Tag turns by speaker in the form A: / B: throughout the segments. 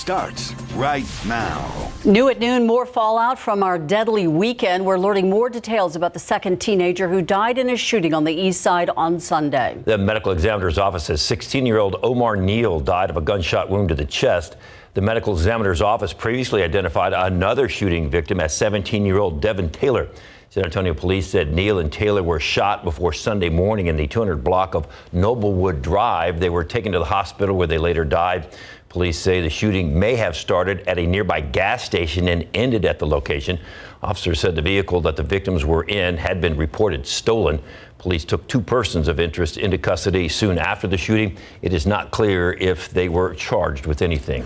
A: starts right now.
B: New at noon, more fallout from our deadly weekend. We're learning more details about the second teenager who died in a shooting on the east side on Sunday.
C: The medical examiner's office says 16-year-old Omar Neal died of a gunshot wound to the chest. The medical examiner's office previously identified another shooting victim as 17-year-old Devin Taylor. San Antonio police said Neal and Taylor were shot before Sunday morning in the 200 block of Noblewood Drive. They were taken to the hospital where they later died. Police say the shooting may have started at a nearby gas station and ended at the location. Officers said the vehicle that the victims were in had been reported stolen. Police took two persons of interest into custody soon after the shooting. It is not clear if they were charged with anything.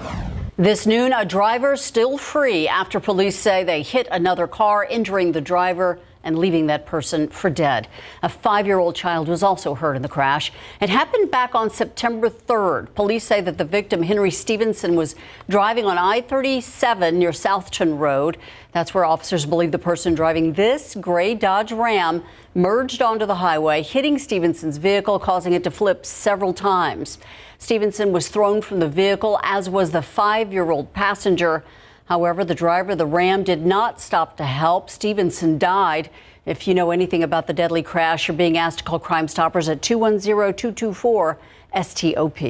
B: This noon, a driver still free after police say they hit another car, injuring the driver and leaving that person for dead. A 5-year-old child was also hurt in the crash. It happened back on September 3rd. Police say that the victim, Henry Stevenson, was driving on I-37 near Southton Road. That's where officers believe the person driving this gray Dodge Ram merged onto the highway, hitting Stevenson's vehicle, causing it to flip several times. Stevenson was thrown from the vehicle, as was the 5-year-old passenger. However, the driver of the Ram did not stop to help. Stevenson died. If you know anything about the deadly crash, you're being asked to call Crime Stoppers at 210-224-STOP.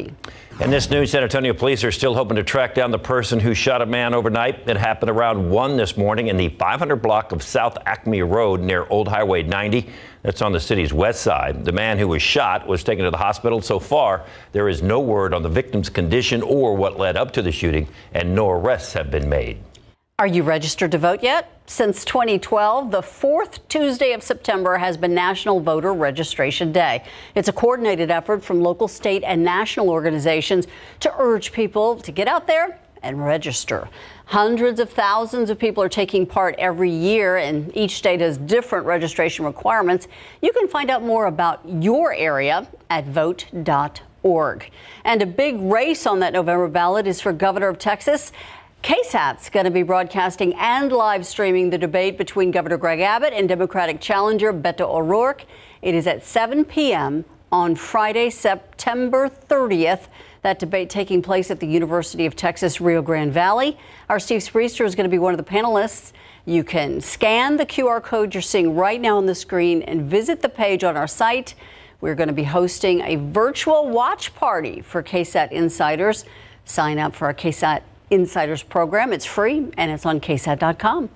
C: In this news, San Antonio police are still hoping to track down the person who shot a man overnight. It happened around 1 this morning in the 500 block of South Acme Road near Old Highway 90. That's on the city's west side. The man who was shot was taken to the hospital. So far, there is no word on the victim's condition or what led up to the shooting, and no arrests have been made.
B: Are you registered to vote yet? Since 2012, the fourth Tuesday of September has been National Voter Registration Day. It's a coordinated effort from local, state, and national organizations to urge people to get out there and register. Hundreds of thousands of people are taking part every year, and each state has different registration requirements. You can find out more about your area at vote.org. And a big race on that November ballot is for governor of Texas. KSAT's going to be broadcasting and live streaming the debate between Governor Greg Abbott and Democratic challenger Beto O'Rourke. It is at 7 p.m. on Friday, September 30th. That debate taking place at the University of Texas, Rio Grande Valley. Our Steve Spriester is going to be one of the panelists. You can scan the QR code you're seeing right now on the screen and visit the page on our site. We're going to be hosting a virtual watch party for KSAT Insiders. Sign up for our KSAT Insiders program. It's free and it's on KSAT.com.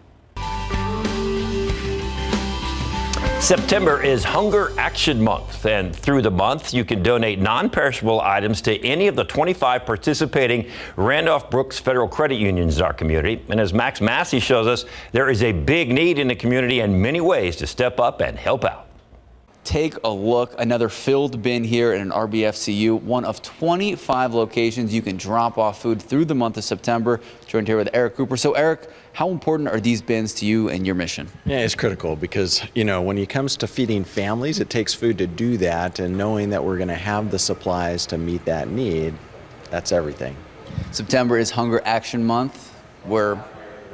C: September is Hunger Action Month, and through the month you can donate non-perishable items to any of the 25 participating Randolph-Brooks federal credit unions in our community. And as Max Massey shows us, there is a big need in the community and many ways to step up and help out.
D: Take a look, another filled bin here at an RBFCU, one of 25 locations you can drop off food through the month of September. Joined here with Eric Cooper. So Eric, how important are these bins to you and your mission?
E: Yeah, it's critical because, you know, when it comes to feeding families, it takes food to do that, and knowing that we're going to have the supplies to meet that need, that's everything.
D: September is Hunger Action Month. We're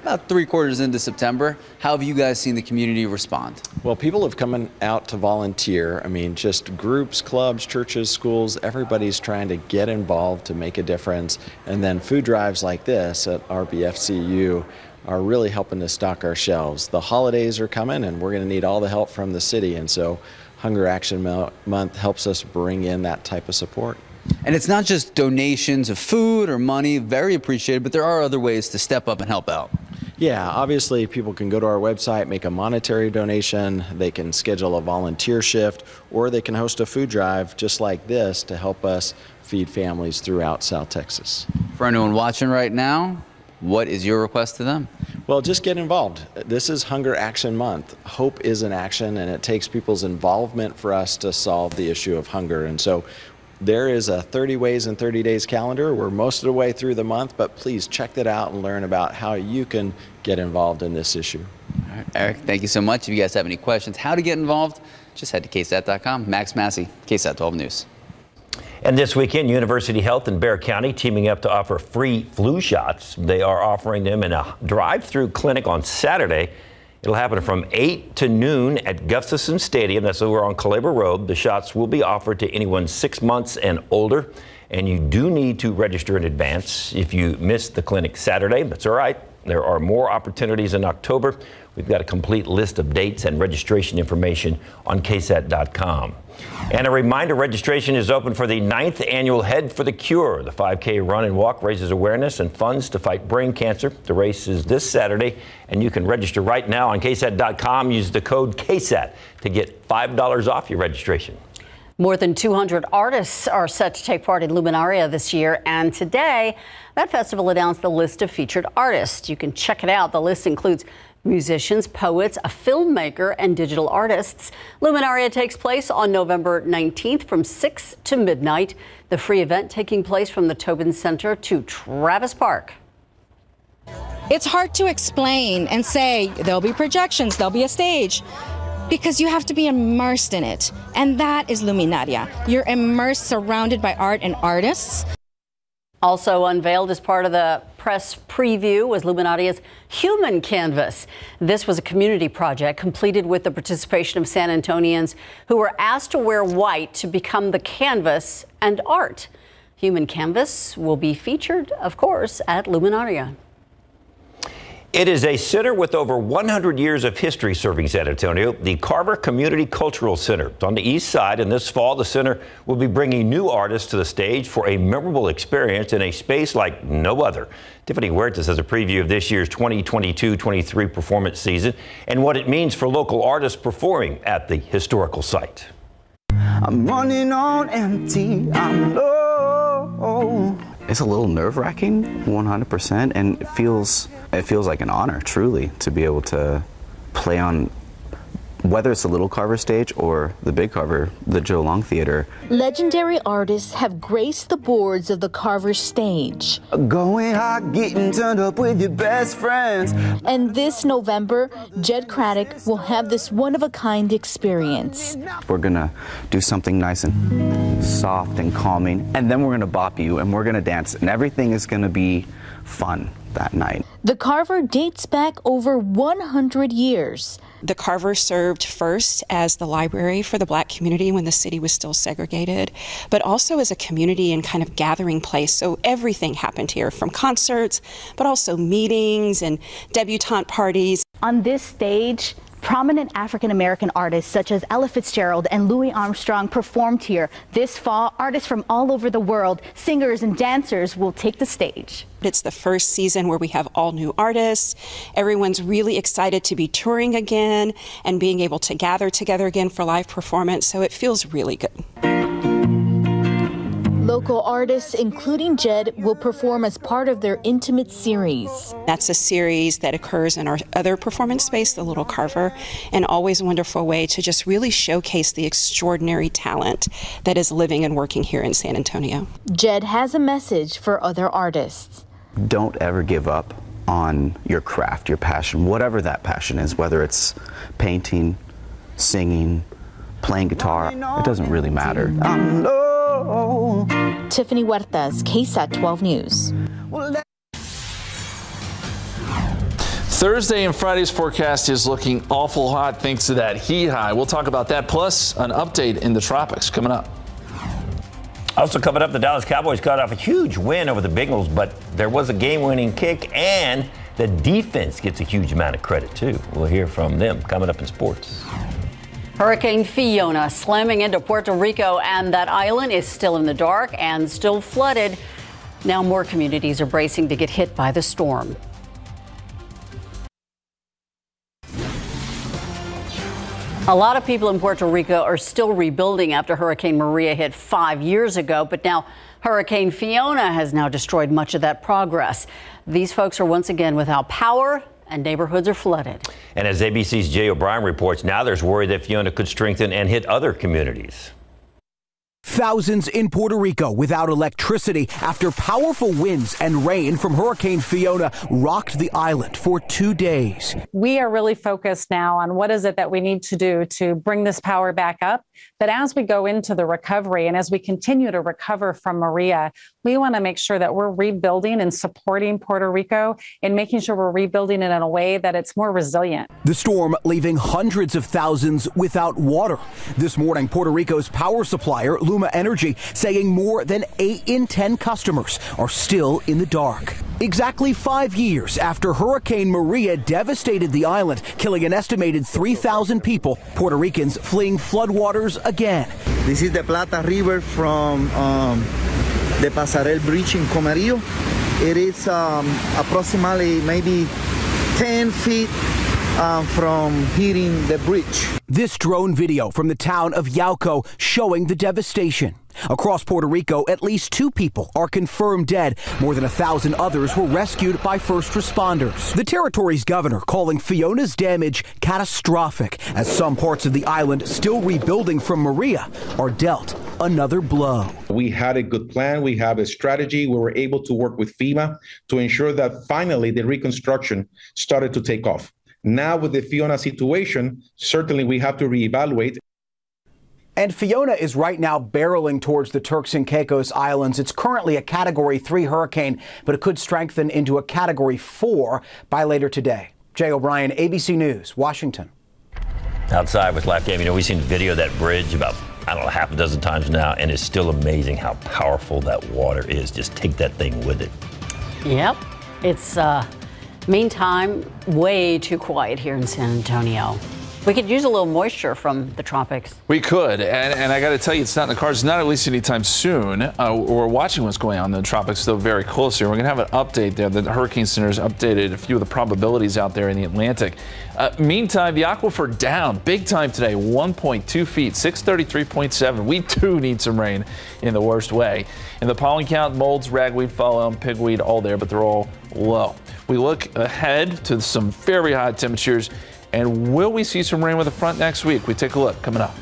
D: about 3/4 into September. How have you guys seen the community respond?
E: Well, people have come out to volunteer. I mean, just groups, clubs, churches, schools, everybody's trying to get involved to make a difference. And then food drives like this at RBFCU are really helping to stock our shelves. The holidays are coming and we're going to need all the help from the city. And so Hunger Action Month helps us bring in that type of support.
D: And it's not just donations of food or money, very appreciated, but there are other ways to step up and help out.
E: Yeah, obviously people can go to our website, make a monetary donation, they can schedule a volunteer shift, or they can host a food drive just like this to help us feed families throughout South Texas.
D: For anyone watching right now, what is your request to them?
E: Well, just get involved. This is Hunger Action Month. Hope is an action, and it takes people's involvement for us to solve the issue of hunger. And so there is a 30 Ways in 30 Days calendar. We're most of the way through the month, but please check that out and learn about how you can get involved in this issue.
D: All right, Eric, thank you so much. If you guys have any questions, how to get involved, just head to KSAT.com. Max Massey, KSAT 12 News.
C: And this weekend, University Health in Bexar County teaming up to offer free flu shots. They are offering them in a drive-through clinic on Saturday. It'll happen from 8 to noon at Gustafson Stadium. That's over on Calabria Road. The shots will be offered to anyone 6 months and older. and you do need to register in advance. If you missed the clinic Saturday, that's all right. There are more opportunities in October. We've got a complete list of dates and registration information on KSAT.com. And a reminder, registration is open for the 9th annual Head for the Cure. The 5K run and walk raises awareness and funds to fight brain cancer. The race is this Saturday, and you can register right now on KSAT.com. Use the code KSAT to get $5 off your registration.
B: More than 200 artists are set to take part in Luminaria this year, and today that festival announced the list of featured artists. You can check it out. The list includes musicians, poets, a filmmaker, and digital artists. Luminaria takes place on November 19th from 6 to midnight. The free event taking place from the Tobin Center to Travis Park.
F: It's hard to explain and say there'll be projections, there'll be a stage, because you have to be immersed in it. And that is Luminaria. You're immersed, surrounded by art and artists.
B: Also unveiled as part of the press preview was Luminaria's Human Canvas. This was a community project completed with the participation of San Antonians who were asked to wear white to become the canvas and art. Human Canvas will be featured, of course, at Luminaria.
C: It is a center with over 100 years of history serving San Antonio, the Carver Community Cultural Center. It's on the east side, and this fall the center will be bringing new artists to the stage for a memorable experience in a space like no other. Tiffany Huertas has a preview of this year's 2022-23 performance season and what it means for local artists performing at the historical site.
G: I'm running on empty, I'm low. It's a little nerve-wracking, 100%, and it feels like an honor, truly, to be able to play on, whether it's the Little Carver stage or the Big Carver, the Joe Long Theater.
H: Legendary artists have graced the boards of the Carver stage.
G: Going hot, getting turned up with your best friends.
H: And this November, Jed Craddock will have this one-of-a-kind experience.
G: We're gonna do something nice and soft and calming, and then we're gonna bop you, and we're gonna dance, and everything is gonna be fun that night.
H: The Carver dates back over 100 years.
I: The Carver served first as the library for the Black community when the city was still segregated, but also as a community and kind of gathering place. So everything happened here, from concerts, but also meetings and debutante parties.
J: On this stage, prominent African-American artists such as Ella Fitzgerald and Louis Armstrong performed here. This fall, artists from all over the world, singers and dancers, will take the stage.
I: It's the first season where we have all new artists. Everyone's really excited to be touring again and being able to gather together again for live performance, so it feels really good.
H: Local artists, including Jed, will perform as part of their intimate series.
I: That's a series that occurs in our other performance space, the Little Carver, and always a wonderful way to just really showcase the extraordinary talent that is living and working here in San Antonio.
H: Jed has a message for other artists.
G: Don't ever give up on your craft, your passion, whatever that passion is, whether it's painting, singing, playing guitar, it doesn't really matter.
H: Tiffany Huertas, KSAT 12 News.
K: Thursday and Friday's forecast is looking awful hot thanks to that heat high. We'll talk about that, plus an update in the tropics coming up.
C: Also coming up, the Dallas Cowboys got off a huge win over the Bengals, but there was a game-winning kick, and the defense gets a huge amount of credit, too. We'll hear from them coming up in sports.
B: Hurricane Fiona slamming into Puerto Rico, and that island is still in the dark and still flooded. Now more communities are bracing to get hit by the storm. A lot of people in Puerto Rico are still rebuilding after Hurricane Maria hit 5 years ago, but now Hurricane Fiona has now destroyed much of that progress. These folks are once again without power, and neighborhoods are flooded. And as ABC's Jay O'Brien reports, now there's worry that Fiona could strengthen and hit other communities.
L: Thousands in Puerto Rico without electricity after powerful winds and rain from Hurricane Fiona rocked the island for 2 days.
M: We are really focused now on what is it that we need to do to bring this power back up. That as we go into the recovery and as we continue to recover from Maria, We want to make sure that we're rebuilding and supporting Puerto Rico and making sure we're rebuilding it in a way that it's more resilient.
L: The storm leaving hundreds of thousands without water. This morning, Puerto Rico's power supplier, Luma Energy, saying more than 8 in 10 customers are still in the dark. Exactly 5 years after Hurricane Maria devastated the island, killing an estimated 3,000 people, Puerto Ricans fleeing floodwaters again.
N: This is the Plata River from the Pasarel Bridge in Comerío. It is approximately maybe 10 feet from hitting the bridge.
L: This drone video from the town of Yauco showing the devastation. Across Puerto Rico, at least 2 people are confirmed dead. More than 1,000 others were rescued by first responders. The territory's governor calling Fiona's damage catastrophic, as some parts of the island still rebuilding from Maria are dealt another blow.
O: We had a good plan. We have a strategy. We were able to work with FEMA to ensure that finally the reconstruction started to take off. Now with the Fiona situation, certainly we have to reevaluate.
L: And Fiona is right now barreling towards the Turks and Caicos Islands. It's currently a Category 3 hurricane, but it could strengthen into a Category 4 by later today. Jay O'Brien, ABC News, Washington.
C: Outside with Lafayette, we've seen video of that bridge about, I don't know, half a dozen times now, and it's still amazing how powerful that water is. Just take that thing with it.
B: Yep. It's, meantime, way too quiet here in San Antonio. We could use a little moisture from the tropics.
K: We could, and I got to tell you, it's not in the cards, not at least anytime soon. We're watching what's going on in the tropics, though, very closely. We're going to have an update there. The Hurricane Center's updated a few of the probabilities out there in the Atlantic. Meantime, the aquifer down big time today, 1.2 feet, 633.7. We too need some rain in the worst way. And the pollen count, molds, ragweed, fall elm, pigweed, all there, but they're all low. We look ahead to some very hot temperatures. And will we see some rain with a front next week? We take a look coming up.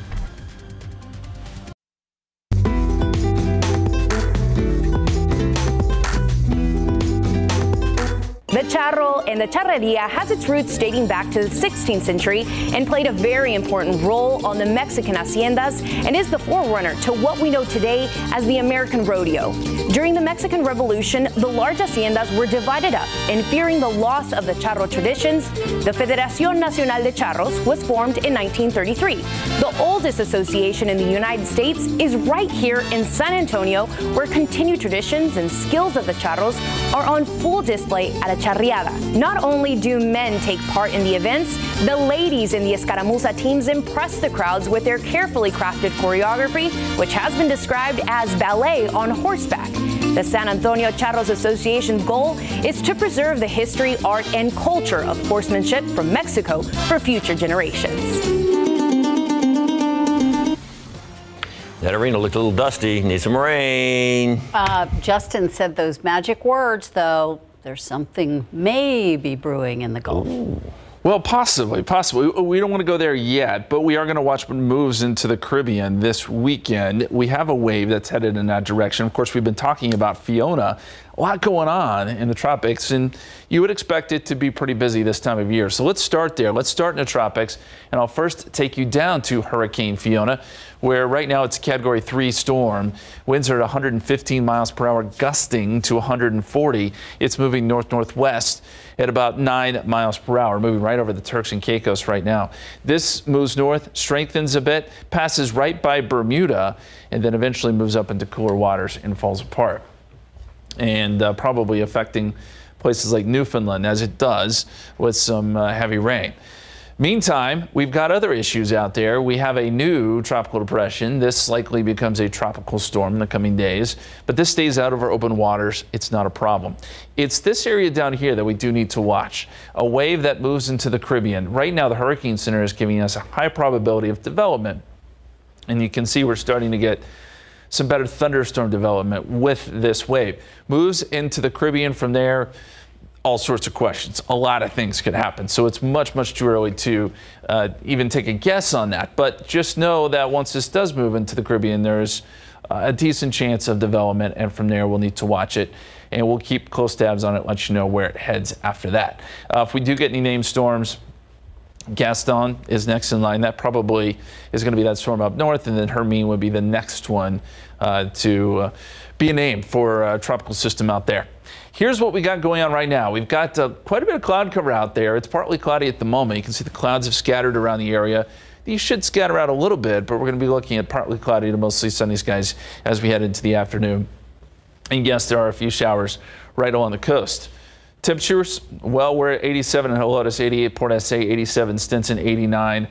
P: The charro and the charreria has its roots dating back to the 16th century and played a very important role on the Mexican haciendas and is the forerunner to what we know today as the American rodeo. During the Mexican Revolution, the large haciendas were divided up, and fearing the loss of the charro traditions, the Federación Nacional de Charros was formed in 1933. The oldest association in the United States is right here in San Antonio, where continued traditions and skills of the charros are on full display at a charreada. Not only do men take part in the events, the ladies in the escaramuza teams impress the crowds with their carefully crafted choreography, which has been described as ballet on horseback. The San Antonio Charros Association's goal is to preserve the history, art, and culture of horsemanship from Mexico for future generations.
C: That arena looked a little dusty. Need some rain.
B: Justin said those magic words, though. There's something maybe brewing in the Gulf.
K: Ooh. Well, possibly. We don't want to go there yet, but we are going to watch what moves into the Caribbean this weekend. We have a wave that's headed in that direction. Of course, we've been talking about Fiona. A lot going on in the tropics, and you would expect it to be pretty busy this time of year. So let's start there. Let's start in the tropics, and I'll first take you down to Hurricane Fiona, where right now it's a Category 3 storm. Winds are at 115 miles per hour, gusting to 140. It's moving north-northwest at about 9 miles per hour, moving right over the Turks and Caicos right now. This moves north, strengthens a bit, passes right by Bermuda, and then eventually moves up into cooler waters and falls apart. And probably affecting places like Newfoundland, as it does with some heavy rain. Meantime, we've got other issues out there. We have a new tropical depression. This likely becomes a tropical storm in the coming days, but this stays out over open waters. It's not a problem. It's this area down here that we do need to watch. A wave that moves into the Caribbean. Right now, the Hurricane Center is giving us a high probability of development. And you can see we're starting to get some better thunderstorm development with this wave. Moves into the Caribbean from there. All sorts of questions. A lot of things could happen. So it's much too early to even take a guess on that. But just know that once this does move into the Caribbean, there's a decent chance of development. And from there, we'll need to watch it. And we'll keep close tabs on it, let you know where it heads after that. If we do get any named storms, Gaston is next in line. That probably is going to be that storm up north, and then Hermine would be the next one to be a name for a tropical system out there. Here's what we got going on right now. We've got quite a bit of cloud cover out there. It's partly cloudy at the moment. You can see the clouds have scattered around the area. These should scatter out a little bit, but we're going to be looking at partly cloudy to mostly sunny skies as we head into the afternoon. And yes, there are a few showers right along the coast. Temperatures, well, we're at 87 in Helotes, 88 Port SA, 87 Stinson, 89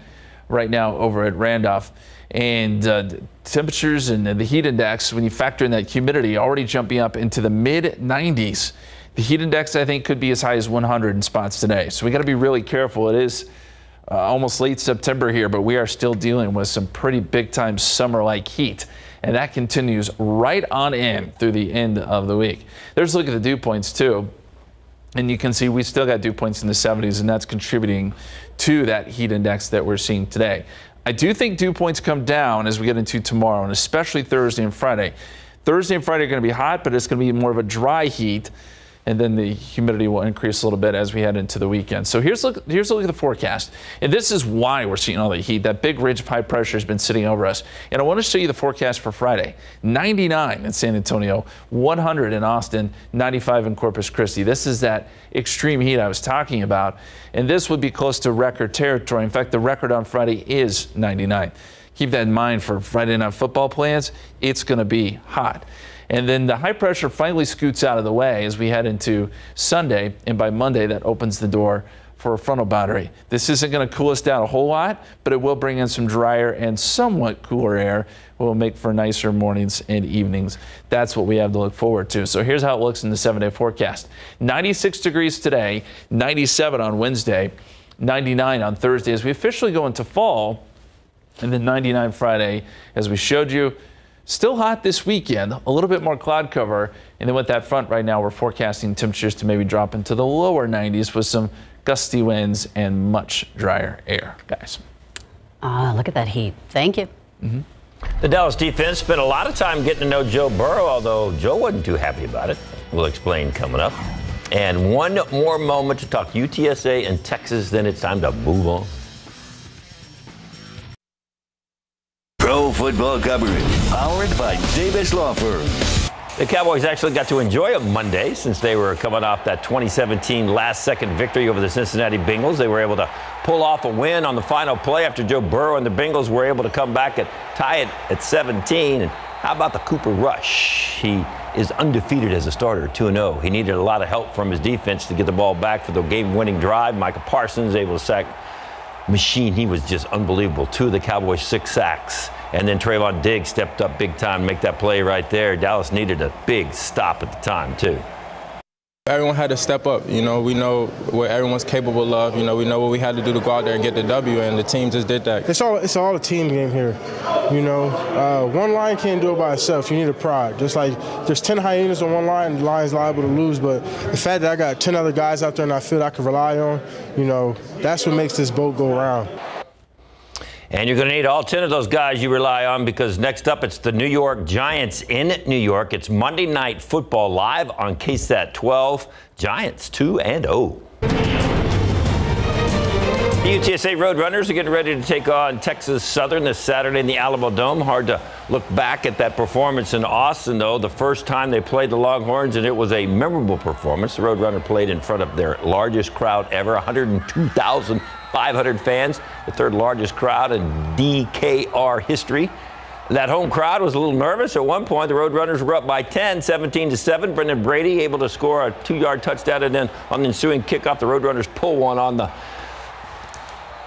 K: right now over at Randolph. And temperatures and the heat index, when you factor in that humidity, already jumping up into the mid-90s. The heat index, I think, could be as high as 100 in spots today. So we got to be really careful. It is almost late September here, but we are still dealing with some pretty big-time summer-like heat. And that continues right on in through the end of the week. There's a look at the dew points, too. And you can see we still got dew points in the 70s, and that's contributing to that heat index that we're seeing today. I do think dew points come down as we get into tomorrow, and especially Thursday and Friday. Thursday and Friday are going to be hot, but it's going to be more of a dry heat, and then the humidity will increase a little bit as we head into the weekend. So here's a look at the forecast. And this is why we're seeing all the heat. That big ridge of high pressure has been sitting over us. And I want to show you the forecast for Friday. 99 in San Antonio, 100 in Austin, 95 in Corpus Christi. This is that extreme heat I was talking about. And this would be close to record territory. In fact, the record on Friday is 99. Keep that in mind for Friday night football plans. It's going to be hot. And then the high pressure finally scoots out of the way as we head into Sunday. And by Monday, that opens the door for a frontal boundary. This isn't going to cool us down a whole lot, but it will bring in some drier and somewhat cooler air. Will make for nicer mornings and evenings. That's what we have to look forward to. So here's how it looks in the 7-day forecast. 96 degrees today, 97 on Wednesday, 99 on Thursday as we officially go into fall, and then 99 Friday as we showed you. Still hot this weekend, a little bit more cloud cover. And then with that front right now, we're forecasting temperatures to maybe drop into the lower 90s with some gusty winds and much drier air, guys.
B: Look at that heat. Thank you.
C: The Dallas defense spent a lot of time getting to know Joe Burrow, although Joe wasn't too happy about it. We'll explain coming up. And one more moment to talk UTSA and Texas, then it's time to move on.
A: Pro football coverage powered by Davis Law Firm.
C: The Cowboys actually got to enjoy a Monday since they were coming off that 2017 last-second victory over the Cincinnati Bengals. They were able to pull off a win on the final play after Joe Burrow and the Bengals were able to come back and tie it at 17. And how about the Cooper Rush? He is undefeated as a starter, 2-0. He needed a lot of help from his defense to get the ball back for the game-winning drive. Micah Parsons able to sack machine. He was just unbelievable. 2 of the Cowboys' 6 sacks. And then Trayvon Diggs stepped up big time to make that play right there. Dallas needed a big stop at the time, too.
Q: Everyone had to step up. You know, we know what everyone's capable of. You know, we know what we had to do to go out there and get the W, and the team just did that. It's all a team game here. You know, one line can't do it by itself. You need a pride. Just like there's 10 hyenas on one line, the line's liable to lose. But the fact that I got 10 other guys out there and I feel I can rely on, you know, that's what makes this boat go around.
C: And you're going to need all 10 of those guys you rely on because next up it's the New York Giants in New York. It's Monday Night Football live on KSAT 12. Giants 2-0. The UTSA Roadrunners are getting ready to take on Texas Southern this Saturday in the Alamo Dome. Hard to look back at that performance in Austin, though. The first time they played the Longhorns, and it was a memorable performance. The Roadrunner played in front of their largest crowd ever, 102,500 fans, the third largest crowd in DKR history. That home crowd was a little nervous. At one point, the Roadrunners were up by 10, 17-7. Brendan Brady able to score a 2-yard touchdown, and then on the ensuing kickoff, the Roadrunners pull one on the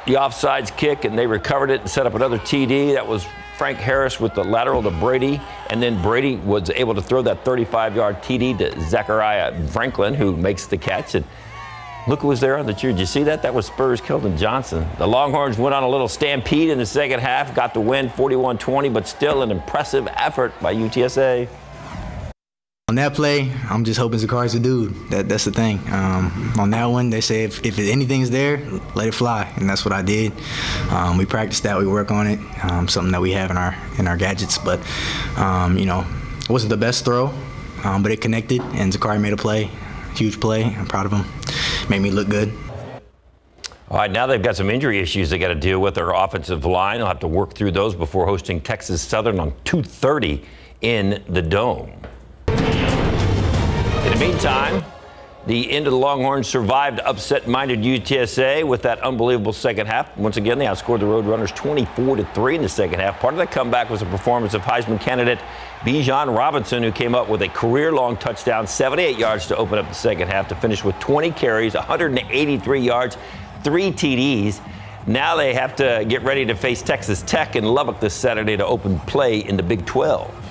C: offsides kick, and they recovered it and set up another TD. That was Frank Harris with the lateral to Brady, and then Brady was able to throw that 35-yard TD to Zachariah Franklin, who makes the catch. And look who was there on the cheer. Did you see that? That was Spurs' Keldon Johnson. The Longhorns went on a little stampede in the second half, got the win 41-20, but still an impressive effort by UTSA.
R: On that play, I'm just hoping Zakari's a dude. That's the thing. On that one, they say if anything's there, let it fly, and that's what I did. We practiced that, we work on it, something that we have in our gadgets. But you know, it wasn't the best throw, but it connected, and Zakari made a play, huge play. I'm proud of him. Made me look good.
C: All right, now they've got some injury issues they got to deal with. Their offensive line, they'll have to work through those before hosting Texas Southern on 2:30 in the Dome. In the meantime, the end of the Longhorns survived upset-minded UTSA with that unbelievable second half. Once again, they outscored the Roadrunners 24-3 in the second half. Part of that comeback was a performance of Heisman candidate Bijan Robinson, who came up with a career-long touchdown, 78 yards to open up the second half, to finish with 20 carries, 183 yards, 3 TDs. Now they have to get ready to face Texas Tech in Lubbock this Saturday to open play in the Big 12.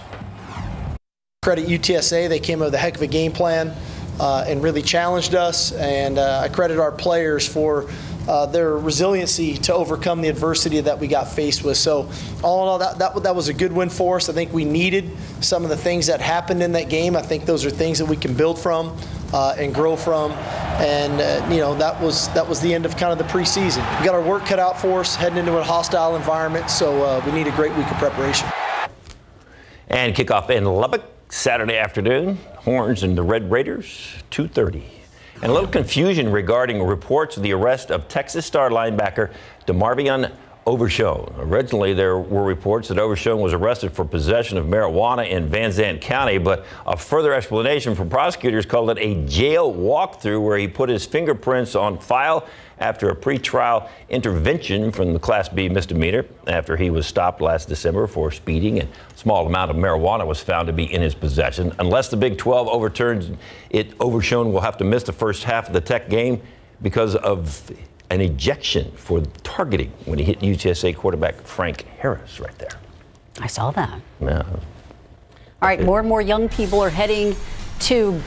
S: Credit UTSA. They came up with a heck of a game plan and really challenged us. And I credit our players for their resiliency to overcome the adversity that we got faced with. So all in all, that was a good win for us. I think we needed some of the things that happened in that game. I think those are things that we can build from and grow from. And you know, that was the end of kind of the preseason. We got our work cut out for us heading into a hostile environment. So we need a great week of preparation.
C: And kickoff in Lubbock Saturday afternoon. Horns and the Red Raiders, 2:30. And a little confusion regarding reports of the arrest of Texas star linebacker DeMarvion Overshown. Originally, there were reports that Overshown was arrested for possession of marijuana in Van Zandt County, but a further explanation from prosecutors called it a jail walkthrough where he put his fingerprints on file after a pretrial intervention from the Class B misdemeanor after he was stopped last December for speeding, and a small amount of marijuana was found to be in his possession. Unless the Big 12 overturns it, Overshown will have to miss the first half of the Tech game because of an ejection for targeting when he hit UTSA quarterback Frank Harris right there.
B: I saw that.
C: Yeah.
B: All right, more and more young people are heading to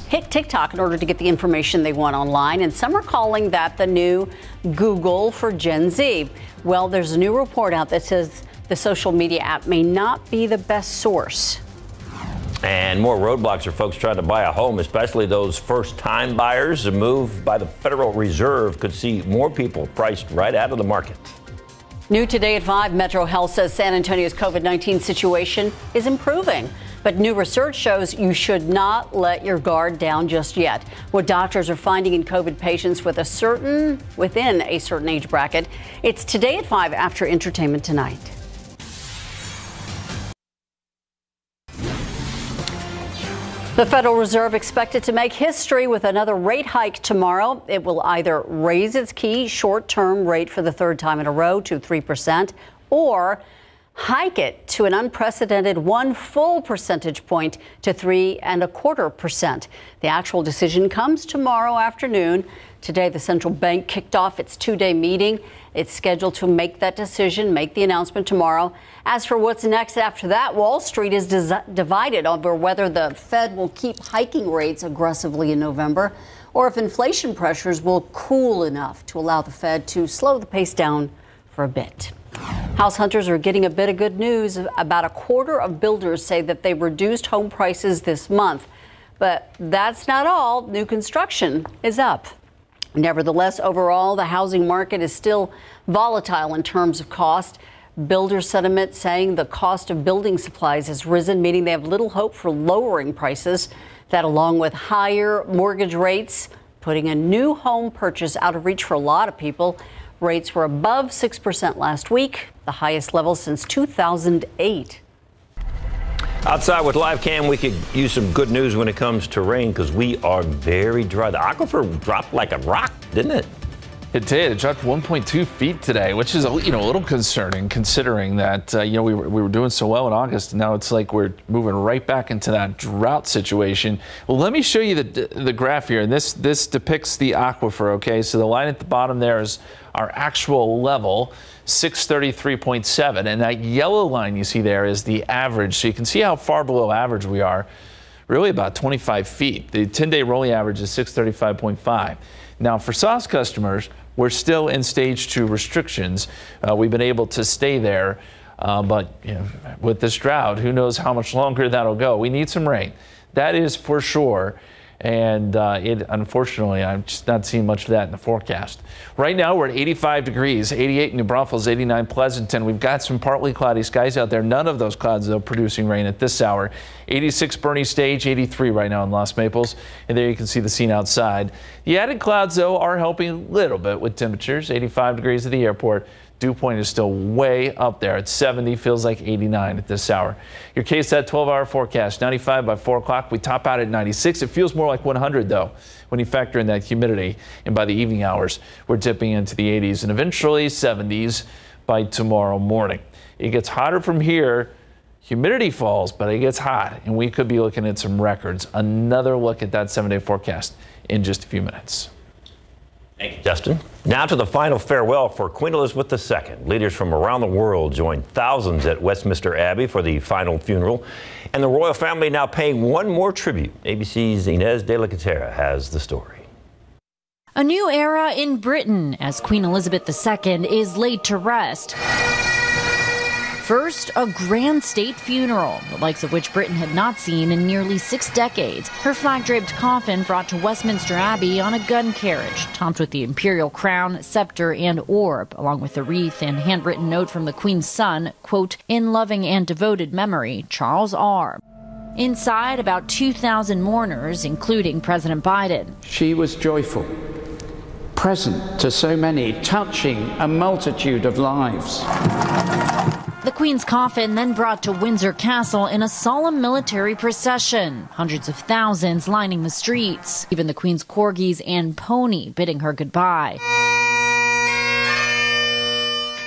B: hit TikTok in order to get the information they want online, and some are calling that the new Google for Gen Z. Well, there's a new report out that says the social media app may not be the best source.
C: And more roadblocks for folks trying to buy a home, especially those first-time buyers. A move by the Federal Reserve could see more people priced right out of the market.
B: New today at 5, Metro Health says San Antonio's COVID-19 situation is improving. But new research shows you should not let your guard down just yet. What doctors are finding in COVID patients within a certain age bracket. It's today at 5 after Entertainment Tonight. The Federal Reserve expected to make history with another rate hike tomorrow. It will either raise its key short-term rate for the third time in a row to 3%, or hike it to an unprecedented 1 full percentage point to 3.25%. The actual decision comes tomorrow afternoon. Today, the central bank kicked off its 2-day meeting. It's scheduled to make that decision, make the announcement tomorrow. As for what's next after that, Wall Street is divided over whether the Fed will keep hiking rates aggressively in November, or if inflation pressures will cool enough to allow the Fed to slow the pace down for a bit. House hunters are getting a bit of good news. About a quarter of builders say that they reduced home prices this month. But that's not all. New construction is up. Nevertheless, overall, the housing market is still volatile in terms of cost. Builder sentiment saying the cost of building supplies has risen, meaning they have little hope for lowering prices. That, along with higher mortgage rates, putting a new home purchase out of reach for a lot of people. Rates were above 6% last week, the highest level since 2008.
C: Outside with live cam, we could use some good news when it comes to rain because we are very dry. The aquifer dropped like a rock, didn't it?
K: It did. It dropped 1.2 feet today, which is a little concerning considering that we were doing so well in August, and now it's like we're moving right back into that drought situation. Well, let me show you the graph here. This depicts the aquifer. Okay, so the line at the bottom there is our actual level, 633.7, and that yellow line you see there is the average. So you can see how far below average we are. Really about 25 feet. The 10-day rolling average is 635.5. Now, for sauce customers, we're still in stage 2 restrictions. We've been able to stay there, but with this drought, who knows how much longer that'll go. We need some rain. That is for sure. And unfortunately, I'm just not seeing much of that in the forecast. Right now, we're at 85 degrees, 88 in New Braunfels, 89 Pleasanton. We've got some partly cloudy skies out there. None of those clouds, though, producing rain at this hour. 86 Bernie Stage, 83 right now in Los Maples. And there you can see the scene outside. The added clouds, though, are helping a little bit with temperatures. 85 degrees at the airport, Dew point is still way up there at 70, feels like 89 at this hour. Your KSAT 12-hour forecast, 95 by 4 o'clock. We top out at 96. It feels more like 100, though, when you factor in that humidity. And by the evening hours, we're dipping into the 80s and eventually 70s by tomorrow morning. It gets hotter from here. Humidity falls, but it gets hot, and we could be looking at some records. Another look at that 7-day forecast in just a few minutes.
C: Thank you, Justin. Now to the final farewell for Queen Elizabeth II. Leaders from around the world joined thousands at Westminster Abbey for the final funeral. And the royal family now paying one more tribute. ABC's Inez de la Catera has the story.
T: A new era in Britain as Queen Elizabeth II is laid to rest. First, a grand state funeral, the likes of which Britain had not seen in nearly 6 decades. Her flag-draped coffin brought to Westminster Abbey on a gun carriage, topped with the imperial crown, scepter, and orb, along with a wreath and handwritten note from the Queen's son, quote, "In loving and devoted memory, Charles R." Inside, about 2,000 mourners, including President Biden.
U: She was joyful, present to so many, touching a multitude of lives.
T: The Queen's coffin then brought to Windsor Castle in a solemn military procession. Hundreds of thousands lining the streets. Even the Queen's corgis and pony bidding her goodbye.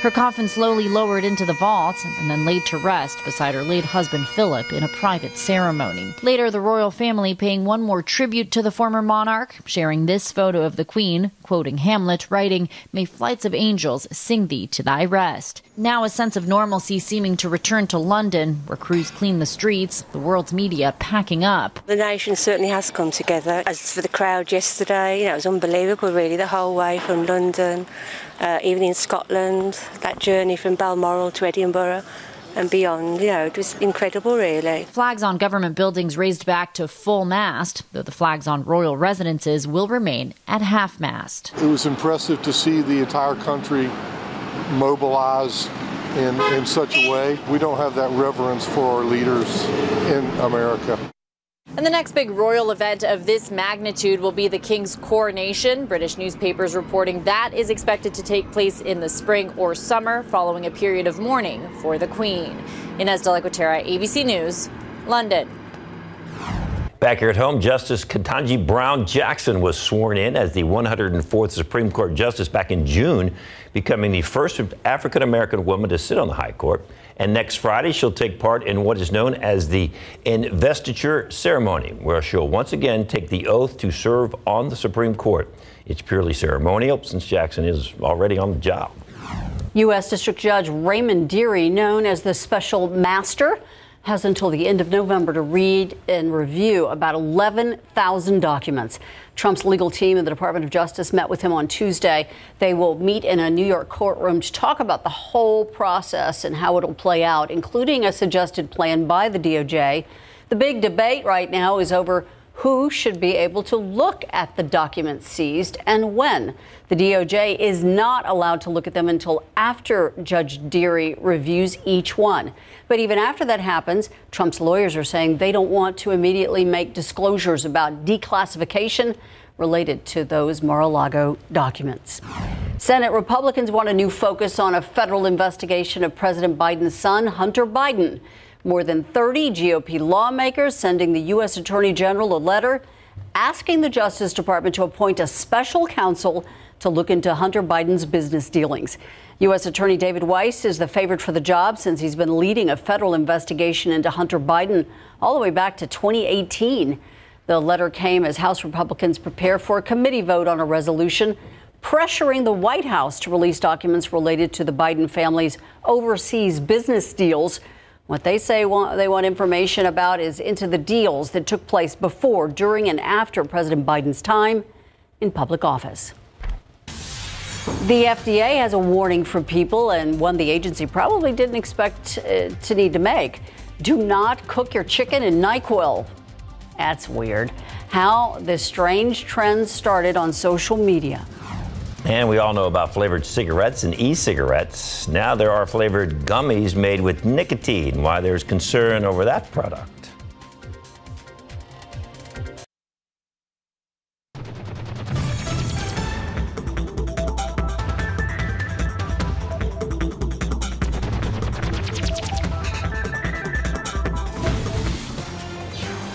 T: Her coffin slowly lowered into the vault and then laid to rest beside her late husband Philip in a private ceremony. Later, the royal family paying one more tribute to the former monarch, sharing this photo of the Queen, quoting Hamlet, writing, "May flights of angels sing thee to thy rest." Now a sense of normalcy seeming to return to London, where crews clean the streets, the world's media packing up.
V: The nation certainly has come together. As for the crowd yesterday, it was unbelievable really, the whole way from London, even in Scotland, that journey from Balmoral to Edinburgh and beyond, it was incredible really.
T: Flags on government buildings raised back to full mast, though the flags on royal residences will remain at half mast.
W: It was impressive to see the entire country mobilize in such a way. We don't have that reverence for our leaders in America.
X: And the next big royal event of this magnitude will be the King's coronation. British newspapers reporting that is expected to take place in the spring or summer, following a period of mourning for the Queen. Inez de la Catera, ABC News, London.
C: Back here at home, Justice Ketanji Brown Jackson was sworn in as the 104th Supreme Court Justice back in June, becoming the first African-American woman to sit on the High Court. And next Friday, she'll take part in what is known as the investiture ceremony, where she'll once again take the oath to serve on the Supreme Court. It's purely ceremonial since Jackson is already on the job.
B: U.S. District Judge Raymond Dearie, known as the Special Master, has until the end of November to read and review about 11,000 documents. Trump's legal team and the Department of Justice met with him on Tuesday. They will meet in a New York courtroom to talk about the whole process and how it'll play out, including a suggested plan by the DOJ. The big debate right now is over who should be able to look at the documents seized and when. The DOJ is not allowed to look at them until after Judge Dearie reviews each one. But even after that happens, Trump's lawyers are saying they don't want to immediately make disclosures about declassification related to those Mar-a-Lago documents. Senate Republicans want a new focus on a federal investigation of President Biden's son, Hunter Biden. More than 30 GOP lawmakers sending the U.S. Attorney General a letter asking the Justice Department to appoint a special counsel to look into Hunter Biden's business dealings. U.S. Attorney David Weiss is the favorite for the job since he's been leading a federal investigation into Hunter Biden all the way back to 2018. The letter came as House Republicans prepare for a committee vote on a resolution pressuring the White House to release documents related to the Biden family's overseas business deals. What they say they want information about is into the deals that took place before, during, and after President Biden's time in public office. The FDA has a warning for people, and one the agency probably didn't expect to need to make. Do not cook your chicken in NyQuil. That's weird. How this strange trend started on social media.
C: And we all know about flavored cigarettes and e-cigarettes. Now there are flavored gummies made with nicotine. Why there's concern over that product.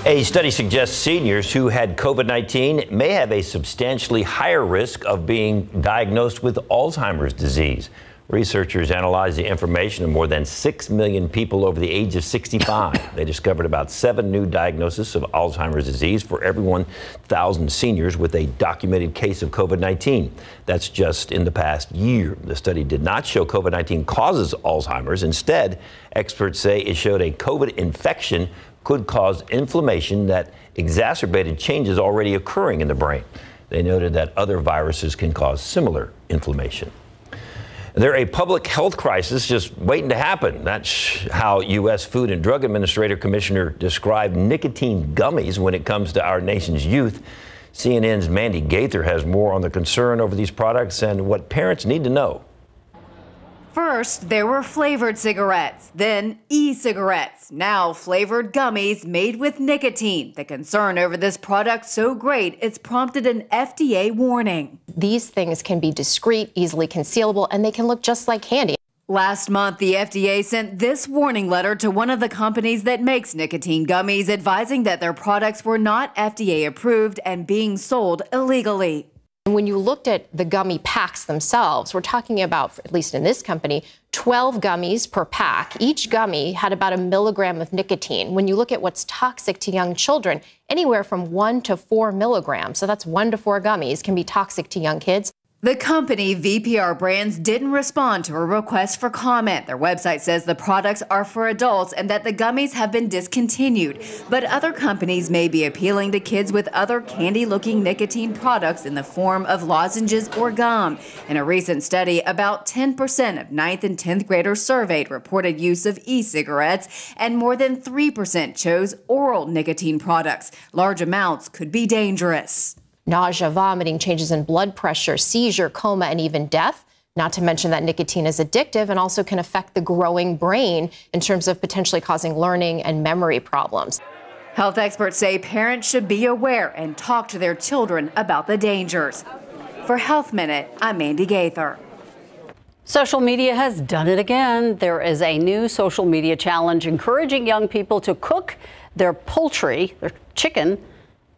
C: A study suggests seniors who had COVID-19 may have a substantially higher risk of being diagnosed with Alzheimer's disease. Researchers analyzed the information of more than 6 million people over the age of 65. They discovered about 7 new diagnoses of Alzheimer's disease for every 1,000 seniors with a documented case of COVID-19. That's just in the past year. The study did not show COVID-19 causes Alzheimer's. Instead, experts say it showed a COVID infection could cause inflammation that exacerbated changes already occurring in the brain. They noted that other viruses can cause similar inflammation. They're a public health crisis just waiting to happen. That's how U.S. Food and Drug Administrator Commissioner described nicotine gummies when it comes to our nation's youth. CNN's Mandy Gaither has more on the concern over these products and what parents need to know.
D: First, there were flavored cigarettes, then e-cigarettes, now flavored gummies made with nicotine. The concern over this product so great, it's prompted an FDA warning.
E: These things can be discreet, easily concealable, and they can look just like candy.
D: Last month, the FDA sent this warning letter to one of the companies that makes nicotine gummies, advising that their products were not FDA approved and being sold illegally.
E: When you looked at the gummy packs themselves, we're talking about, at least in this company, 12 gummies per pack. Each gummy had about 1 milligram of nicotine. When you look at what's toxic to young children, anywhere from 1 to 4 milligrams, so that's 1 to 4 gummies, can be toxic to young kids.
D: The company, VPR Brands, didn't respond to a request for comment. Their website says the products are for adults and that the gummies have been discontinued. But other companies may be appealing to kids with other candy-looking nicotine products in the form of lozenges or gum. In a recent study, about 10% of 9th and 10th graders surveyed reported use of e-cigarettes, and more than 3% chose oral nicotine products. Large amounts could be dangerous.
E: Nausea, vomiting, changes in blood pressure, seizure, coma, and even death. Not to mention that nicotine is addictive and also can affect the growing brain in terms of potentially causing learning and memory problems.
D: Health experts say parents should be aware and talk to their children about the dangers. For Health Minute, I'm Mandy Gaither.
B: Social media has done it again. There is a new social media challenge encouraging young people to cook their poultry, their chicken,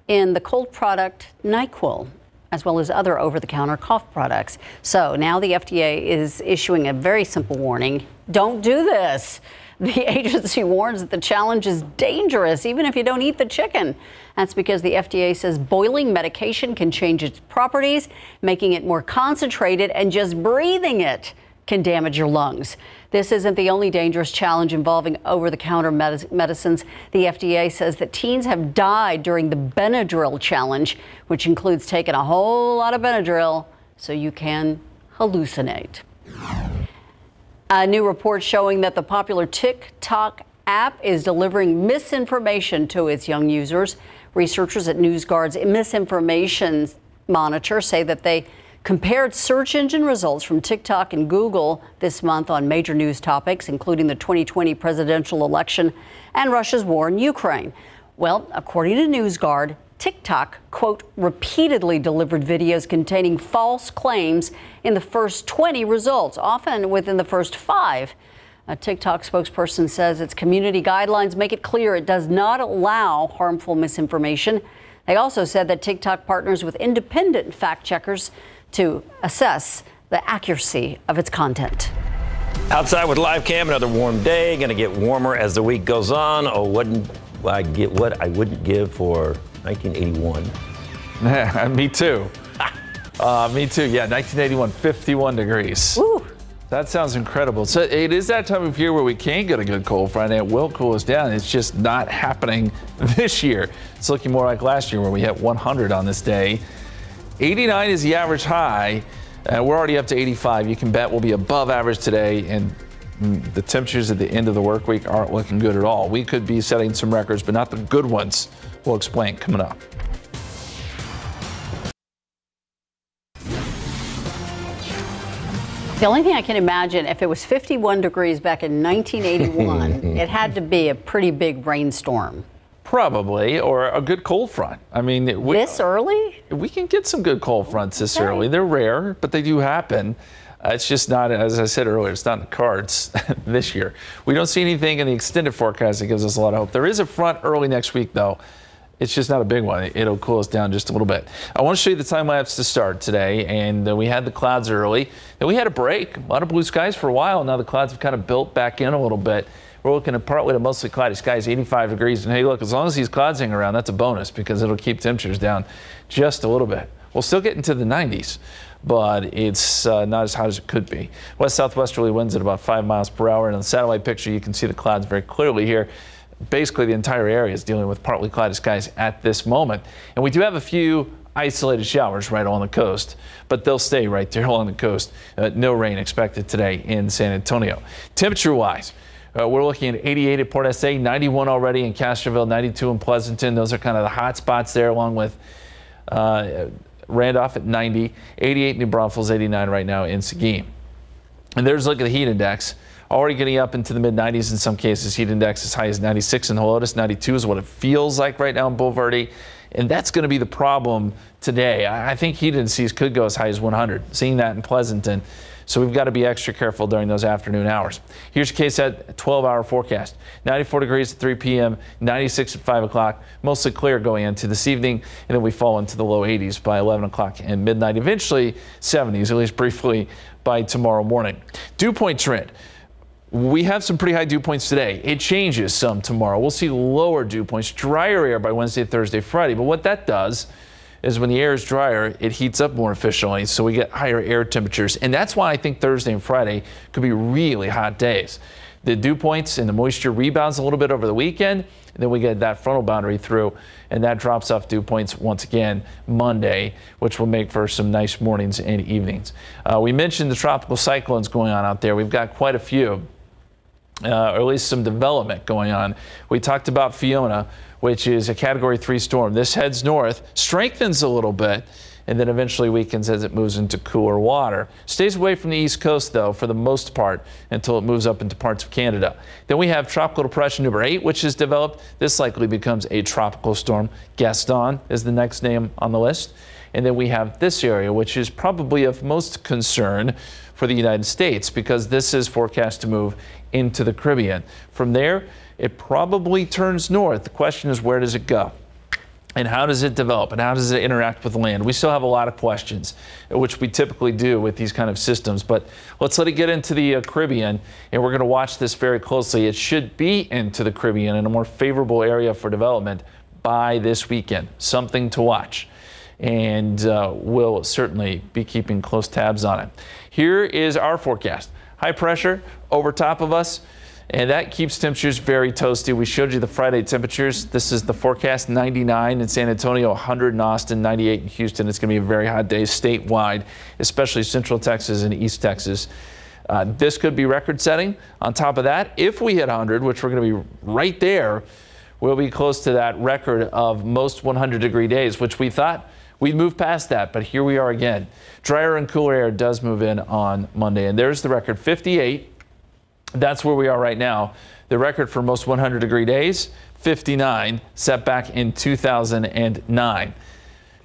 B: in the cold product NyQuil, as well as other over-the-counter cough products. So now the FDA is issuing a very simple warning. Don't do this. The agency warns that the challenge is dangerous, even if you don't eat the chicken. That's because the FDA says boiling medication can change its properties, making it more concentrated, and just breathing it can damage your lungs. This isn't the only dangerous challenge involving over-the-counter medicines. The FDA says that teens have died during the Benadryl challenge, which includes taking a whole lot of Benadryl so you can hallucinate. A new report showing that the popular TikTok app is delivering misinformation to its young users. Researchers at NewsGuard's Misinformation Monitor say that they compared search engine results from TikTok and Google this month on major news topics, including the 2020 presidential election and Russia's war in Ukraine. Well, according to NewsGuard, TikTok, quote, repeatedly delivered videos containing false claims in the first 20 results, often within the first 5. A TikTok spokesperson says its community guidelines make it clear it does not allow harmful misinformation. They also said that TikTok partners with independent fact checkers to assess the accuracy of its content.
C: Outside with live cam, another warm day. Going to get warmer as the week goes on. Oh, wouldn't I get what I wouldn't give for 1981?
K: Yeah, me too. Me too. Yeah, 1981, 51 degrees.
B: Woo.
K: That sounds incredible. So it is that time of year where we can get a good cold front and it will cool us down. It's just not happening this year. It's looking more like last year where we hit 100 on this day. 89 is the average high. We're already up to 85. You can bet we'll be above average today, and the temperatures at the end of the work week aren't looking good at all. We could be setting some records, but not the good ones. We'll explain coming up.
B: The only thing I can imagine, if it was 51 degrees back in 1981, it had to be a pretty big rainstorm.
K: Probably, or a good cold front. I mean,
B: this early?
K: We can get some good cold fronts this early. They're rare, but they do happen. It's just not, as I said earlier, it's not in the cards this year. We don't see anything in the extended forecast that gives us a lot of hope. There is a front early next week, though. It's just not a big one. It'll cool us down just a little bit. I want to show you the time lapse to start today, and we had the clouds early. Then we had a break. A lot of blue skies for a while. Now the clouds have kind of built back in a little bit. We're looking at partly to mostly cloudy skies, 85 degrees. And hey, look, as long as these clouds hang around, that's a bonus because it'll keep temperatures down just a little bit. We'll still get into the 90s, but it's not as hot as it could be. West-southwesterly winds at about 5 miles per hour. And on the satellite picture, you can see the clouds very clearly here. Basically, the entire area is dealing with partly cloudy skies at this moment. And we do have a few isolated showers right along the coast, but they'll stay right there along the coast. No rain expected today in San Antonio. Temperature-wise, we're looking at 88 at Port SA, 91 already in Castroville, 92 in Pleasanton. Those are kind of the hot spots there, along with Randolph at 90, 88 New Braunfels, 89 right now in Seguin. And there's a look at the heat index. Already getting up into the mid-90s in some cases. Heat index as high as 96 in Helotes. 92 is what it feels like right now in Boulevardy. And that's going to be the problem today. I think heat indices could go as high as 100. Seeing that in Pleasanton. So we've got to be extra careful during those afternoon hours. Here's your KSAT 12-hour forecast. 94 degrees at 3 p.m., 96 at 5 o'clock. Mostly clear going into this evening. And then we fall into the low 80s by 11 o'clock and midnight. Eventually 70s, at least briefly, by tomorrow morning. Dew point trend. We have some pretty high dew points today. It changes some tomorrow. We'll see lower dew points, drier air by Wednesday, Thursday, Friday. But what that does is when the air is drier, it heats up more efficiently, so we get higher air temperatures. And that's why I think Thursday and Friday could be really hot days. The dew points and the moisture rebounds a little bit over the weekend, and then we get that frontal boundary through, and that drops off dew points once again Monday, which will make for some nice mornings and evenings. We mentioned the tropical cyclones going on out there. We've got quite a few. Or at least some development going on. We talked about Fiona, which is a Category 3 storm. This heads north, strengthens a little bit, and then eventually weakens as it moves into cooler water. Stays away from the East Coast, though, for the most part, until it moves up into parts of Canada. Then we have Tropical Depression number 8, which is developed. This likely becomes a tropical storm. Gaston is the next name on the list. And then we have this area, which is probably of most concern for the United States, because this is forecast to move into the Caribbean. From there, it probably turns north. The question is, where does it go? And how does it develop? And how does it interact with land? We still have a lot of questions, which we typically do with these kind of systems. But let's let it get into the Caribbean, and we're going to watch this very closely. It should be into the Caribbean in a more favorable area for development by this weekend. Something to watch. And we'll certainly be keeping close tabs on it. Here is our forecast. High pressure over top of us, and that keeps temperatures very toasty. We showed you the Friday temperatures. This is the forecast: 99 in San Antonio, 100 in Austin, 98 in Houston. It's going to be a very hot day statewide, especially Central Texas and East Texas. This could be record setting. On top of that, if we hit 100, which we're going to be right there, we'll be close to that record of most 100-degree days, which we thought we'd move past that, but here we are again. Drier and cooler air does move in on Monday, and there's the record, 58. That's where we are right now. The record for most 100-degree days, 59, set back in 2009. It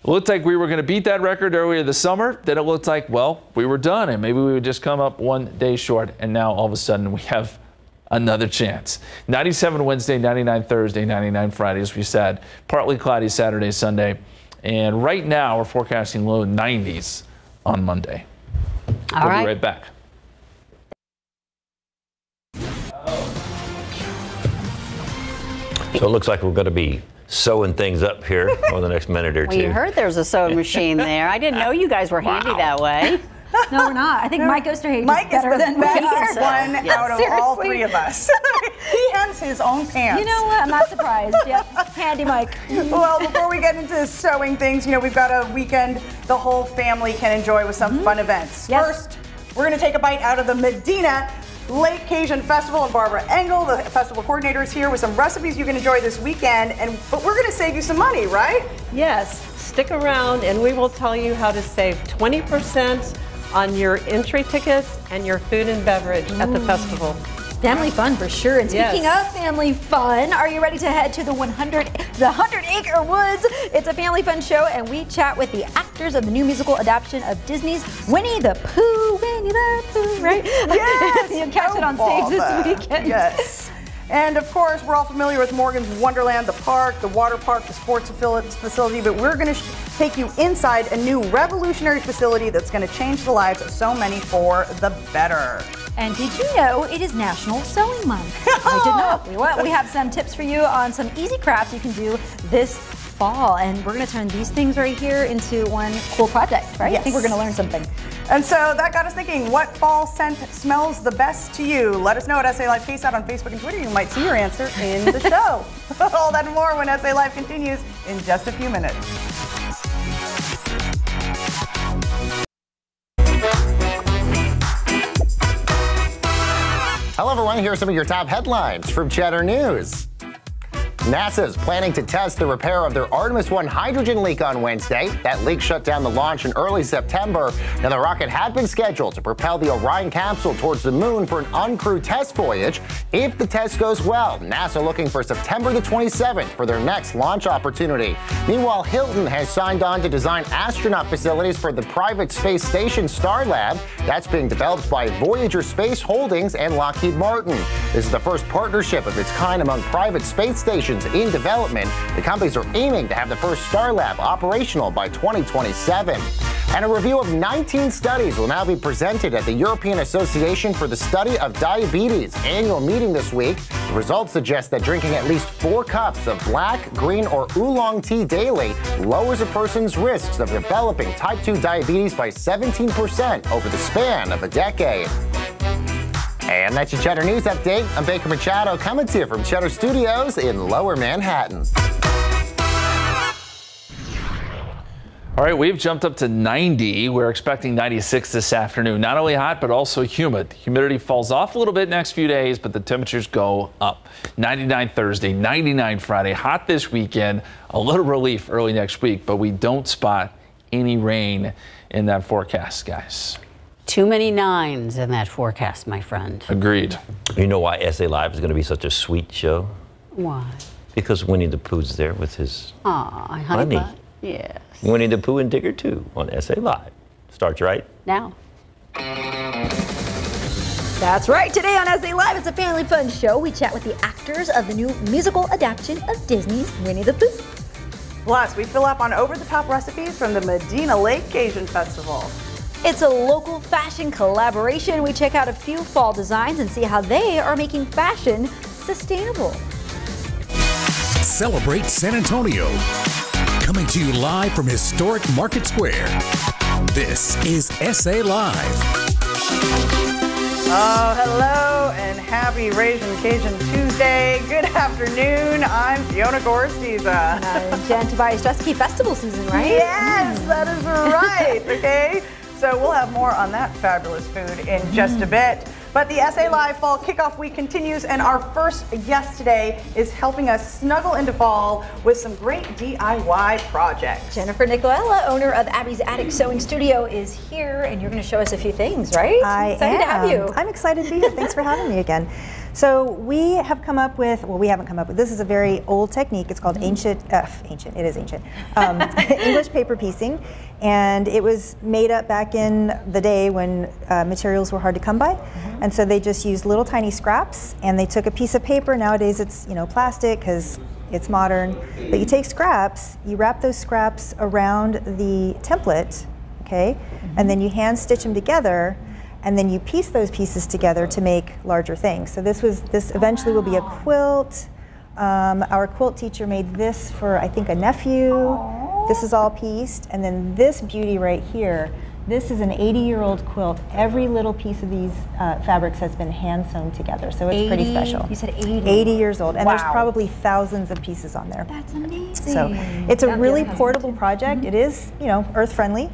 K: looked like we were going to beat that record earlier this summer. Then it looked like, well, we were done, and maybe we would just come up one day short, and now all of a sudden we have another chance. 97 Wednesday, 99 Thursday, 99 Friday, as we said. Partly cloudy Saturday, Sunday. And right now, we're forecasting low 90s on Monday. We'll be right back.
C: So it looks like we're going to be sewing things up here over the next minute or two.
B: We heard there's a sewing machine there. I didn't know you guys were handy that way.
F: No, we're not. I think Mike Osterhage is better than
G: Mike is the best one out of all three of us. He hems his own pants.
F: You know what? I'm not surprised. Yep. Handy Mike.
G: Well, before we get into sewing things, we've got a weekend the whole family can enjoy with some fun events.
F: Yes.
G: First, we're going to take a bite out of the Medina Lake Cajun Festival, and Barbara Engel, the festival coordinator, is here with some recipes you can enjoy this weekend. But we're going to save you some money, right?
I: Yes. Stick around, and we will tell you how to save 20% on your entry tickets and your food and beverage at the festival.
F: Family fun for sure. And speaking of family fun, are you ready to head to the 100-acre woods? It's a family fun show, and we chat with the actors of the new musical adaptation of Disney's Winnie the Pooh. Winnie the Pooh, right?
G: Yes!
F: You'll catch it on stage this weekend.
G: Yes. And of course, we're all familiar with Morgan's Wonderland, the park, the water park, the sports facility, but we're going to take you inside a new revolutionary facility that's going to change the lives of so many for the better.
F: And did you know it is National Sewing Month? I did not. We have some tips for you on some easy crafts you can do this fall. And we're going to turn these things right here into one cool project, right?
G: Yes.
F: I think we're going to learn something.
G: And so that got us thinking, what fall scent smells the best to you? Let us know at SA Live KSAT on Facebook and Twitter. You might see your answer in the show. All that and more when SA Live continues in just a few minutes.
H: Hello everyone, here are some of your top headlines from Cheddar News. NASA is planning to test the repair of their Artemis 1 hydrogen leak on Wednesday. That leak shut down the launch in early September. Now, the rocket had been scheduled to propel the Orion capsule towards the moon for an uncrewed test voyage. If the test goes well, NASA looking for September the 27th for their next launch opportunity. Meanwhile, Hilton has signed on to design astronaut facilities for the private space station Starlab. That's being developed by Voyager Space Holdings and Lockheed Martin. This is the first partnership of its kind among private space stations in development. The companies are aiming to have the first Starlab operational by 2027. And a review of 19 studies will now be presented at the European Association for the Study of Diabetes annual meeting this week. The results suggest that drinking at least 4 cups of black, green, or oolong tea daily lowers a person's risks of developing type 2 diabetes by 17% over the span of a decade. And that's your Cheddar News Update. I'm Baker Machado coming to you from Cheddar Studios in Lower Manhattan.
K: All right, we've jumped up to 90. We're expecting 96 this afternoon. Not only hot, but also humid. Humidity falls off a little bit next few days, but the temperatures go up. 99 Thursday, 99 Friday. Hot this weekend. A little relief early next week, but we don't spot any rain in that forecast, guys.
B: Too many nines in that forecast, my friend.
K: Agreed.
C: You know why SA Live is going to be such a sweet show?
B: Why?
C: Because Winnie the Pooh's there with his
B: honey
C: honey.
B: butt. Yes.
C: Winnie the Pooh and Digger 2 on SA Live. Starts right
B: now.
F: That's right. Today on SA Live, it's a family fun show. We chat with the actors of the new musical adaptation of Disney's Winnie the Pooh.
G: Plus, we fill up on over-the-top recipes from the Medina Lake Cajun Festival.
F: It's a local fashion collaboration. We check out a few fall designs and see how they are making fashion sustainable.
J: Celebrate San Antonio. Coming to you live from historic Market Square. This is SA Live.
G: Oh, hello and happy Raisin Cajun Tuesday. Good afternoon. I'm Fiona Gorstiza.
F: And I'm Jen Tobias. Just keep festival season, right?
G: Yes, that is right. Okay. So we'll have more on that fabulous food in just a bit. But the SA Live Fall Kickoff Week continues, and our first guest today is helping us snuggle into fall with some great DIY projects.
F: Jennifer Nicoella, owner of Abby's Attic Sewing Studio, is here, and you're going to show us a few things, right? Excited to have you.
M: I'm excited to be here. Thanks for having me again. So we have come up with, well, we haven't come up with, this is a very old technique. It's called English paper piecing. And it was made up back in the day when materials were hard to come by. And so they just used little tiny scraps, and they took a piece of paper. Nowadays it's, plastic because it's modern. But you take scraps, you wrap those scraps around the template, okay? And then you hand stitch them together, and then you piece those pieces together to make larger things. So this eventually will be a quilt. Our quilt teacher made this for, I think, a nephew. Aww. This is all pieced. And then this beauty right here, this is an 80-year-old quilt. Every little piece of these fabrics has been hand sewn together, so it's pretty special.
F: You said 80?
M: 80 years old, and
F: wow.
M: There's probably thousands of pieces on there.
F: That's amazing.
M: So it's a really portable project. It is, earth-friendly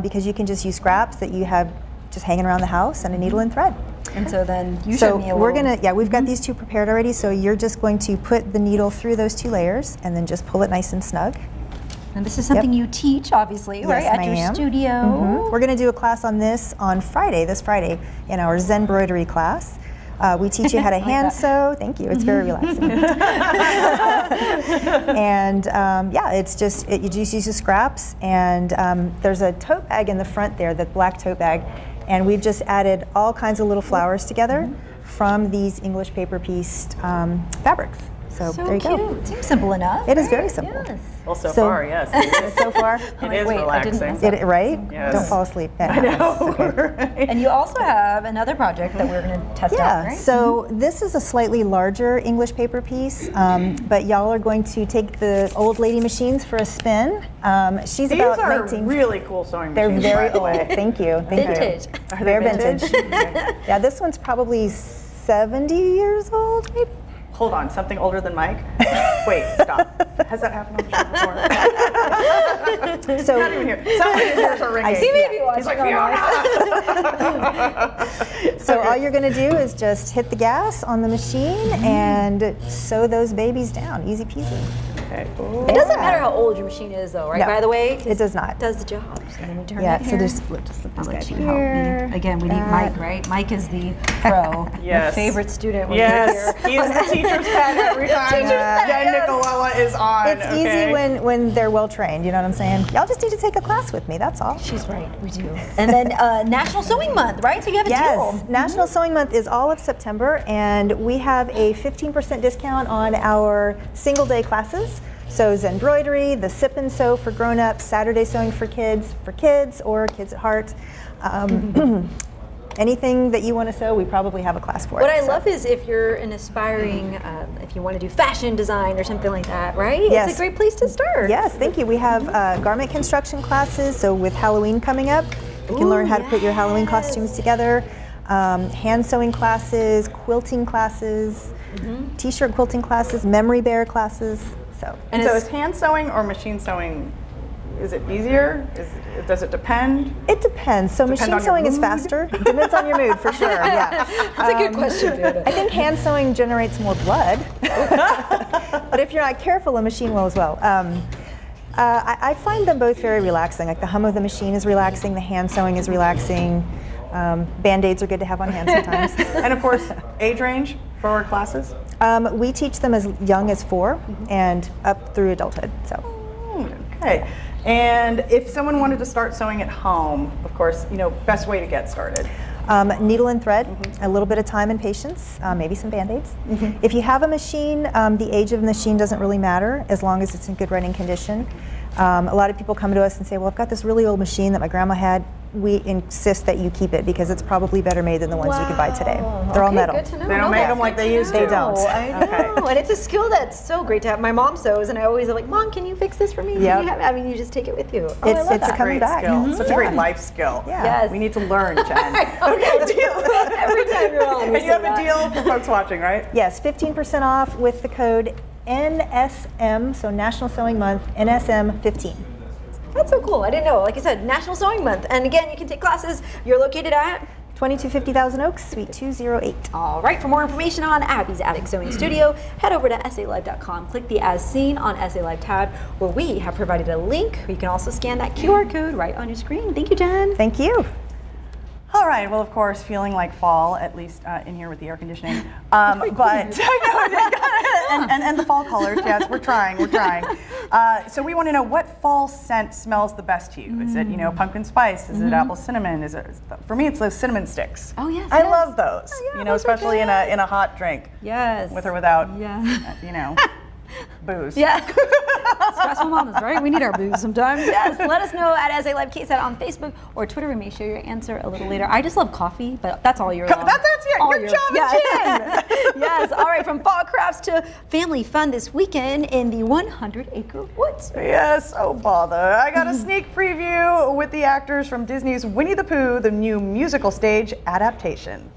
M: because you can just use scraps that you have just hanging around the house and a needle and thread.
F: And so then you showed me a
M: we're
F: little.
M: gonna, we've got these two prepared already. So you're just going to put the needle through those two layers and then just pull it nice and snug.
F: And this is something you teach, obviously, right? At your studio.
M: We're gonna do a class on this on Friday, this Friday, in our Zen embroidery class. We teach you how to hand sew. Thank you. It's very relaxing. And it's just, you just use the scraps, and there's a tote bag in the front there, the black tote bag, and we've just added all kinds of little flowers together from these English paper pieced fabrics. So there you go.
F: It seems simple enough.
M: It is very simple.
F: Yes.
G: Well, so far, yes.
M: So far,
G: it is relaxing.
M: Right?
G: Yes.
M: Don't fall asleep.
G: I know.
M: Okay.
F: And you also have another project that we're going to test out, right?
M: So this is a slightly larger English paper piece, but y'all are going to take the old lady machines for a spin. These
G: are really cool sewing machines.
M: They're very old. Thank you.
F: Vintage.
G: Are
M: They're
G: they
M: vintage. Yeah, this one's probably 70 years old, maybe.
G: Hold on, something older than Mike? Wait, stop. Has that happened on the show before?
M: So,
G: not even here. Someone ears are ringing.
F: He may be watching.
G: He's like, Fiona!
M: So all you're going to do is just hit the gas on the machine and sew those babies down. Easy peasy.
G: Okay.
F: It doesn't matter how old your machine is, though, right?
M: No,
F: By the way,
M: it does not.
F: It does the job. So then we turn
M: Yeah.
F: it
M: So
F: here.
M: just flip this
F: I'll
M: guy
F: let you
M: here.
F: help me. Again, we need Mike, right? Mike is the pro,
G: Yes.
F: the favorite student when
G: Yes,
F: we're
G: he
F: here.
G: is the teacher's pet every time Jen Nicolella is on.
M: It's easy when they're well trained. You know what I'm saying? Y'all just need to take a class with me. That's all.
F: She's right. We do. And then National Sewing Month, right? So you have a deal.
M: National Sewing Month is all of September, and we have a 15% discount on our single day classes. So Zenbroidery, the Sip and Sew for grown-ups, Saturday Sewing for kids, or Kids at Heart. Anything that you want to sew, we probably have a class for.
F: What I love is if you're an aspiring, if you want to do fashion design or something like that, right?
M: Yes.
F: It's a great place to start.
M: Yes, thank you. We have garment construction classes, so with Halloween coming up, you can learn how to put your Halloween costumes together. Hand sewing classes, quilting classes, t-shirt quilting classes, memory bear classes.
G: And so is hand sewing or machine sewing, is it easier? Does it depend?
M: It depends. So machine sewing is faster. It depends on your mood, for sure. Yeah,
F: that's a good question, Fiona.
M: I think hand sewing generates more blood, but if you're not careful, a machine will as well. I find them both very relaxing. Like the hum of the machine is relaxing, the hand sewing is relaxing. Band-aids are good to have on hand sometimes.
G: And of course, age range for classes?
M: We teach them as young as 4 and up through adulthood. So.
G: Okay. And if someone wanted to start sewing at home, of course, best way to get started.
M: Needle and thread, a little bit of time and patience, maybe some Band-Aids. If you have a machine, the age of the machine doesn't really matter as long as it's in good running condition. A lot of people come to us and say, well, I've got this really old machine that my grandma had. We insist that you keep it because it's probably better made than the ones you could buy today. They're all metal.
F: Good to know.
G: They don't make them like they used to.
M: They don't.
F: I know. And it's a skill that's so great to have. My mom sews, and I always am like, Mom, can you fix this for me?
M: Yep.
F: You just take it with you.
M: It's coming back.
G: Such a great life skill.
M: Yeah.
F: Yes.
G: We need to learn, Jen.
F: Okay, deal. Every time you're on.
G: And you have a deal for folks watching, right?
M: Yes, 15% off with the code NSM, so National Sewing Month, NSM15.
F: That's so cool. I didn't know. Like I said, National Sewing Month. And again, you can take classes. You're located at
M: 2250 Thousand Oaks, Suite 208.
F: All right. For more information on Abby's Attic Sewing Studio, head over to SALive.com. Click the As Seen on SA Live tab, where we have provided a link where you can also scan that QR code right on your screen. Thank you, Jen.
M: Thank you.
G: All right. Well, of course, feeling like fall, at least in here with the air conditioning. But and the fall colors. Yes, we're trying. So we want to know what fall scent smells the best to you. Is it pumpkin spice? Is it apple cinnamon? Is it? For me, it's those cinnamon sticks.
F: Oh yes.
G: I love those.
F: Oh, yeah, those
G: especially in a hot drink.
F: Yes.
G: With or without.
F: Yeah.
G: Booze.
F: Yeah. Stressful mamas, right? We need our booze sometimes. Yes. Let us know at SA Live KSAT on Facebook or Twitter. We may share your answer a little later. I just love coffee, but that's all year long.
G: That's it. Good job, Jen.
F: Yes. All right. From fall crafts to family fun this weekend in the 100-acre woods.
G: Yes. Oh, bother. I got a sneak preview with the actors from Disney's Winnie the Pooh, the new musical stage adaptation.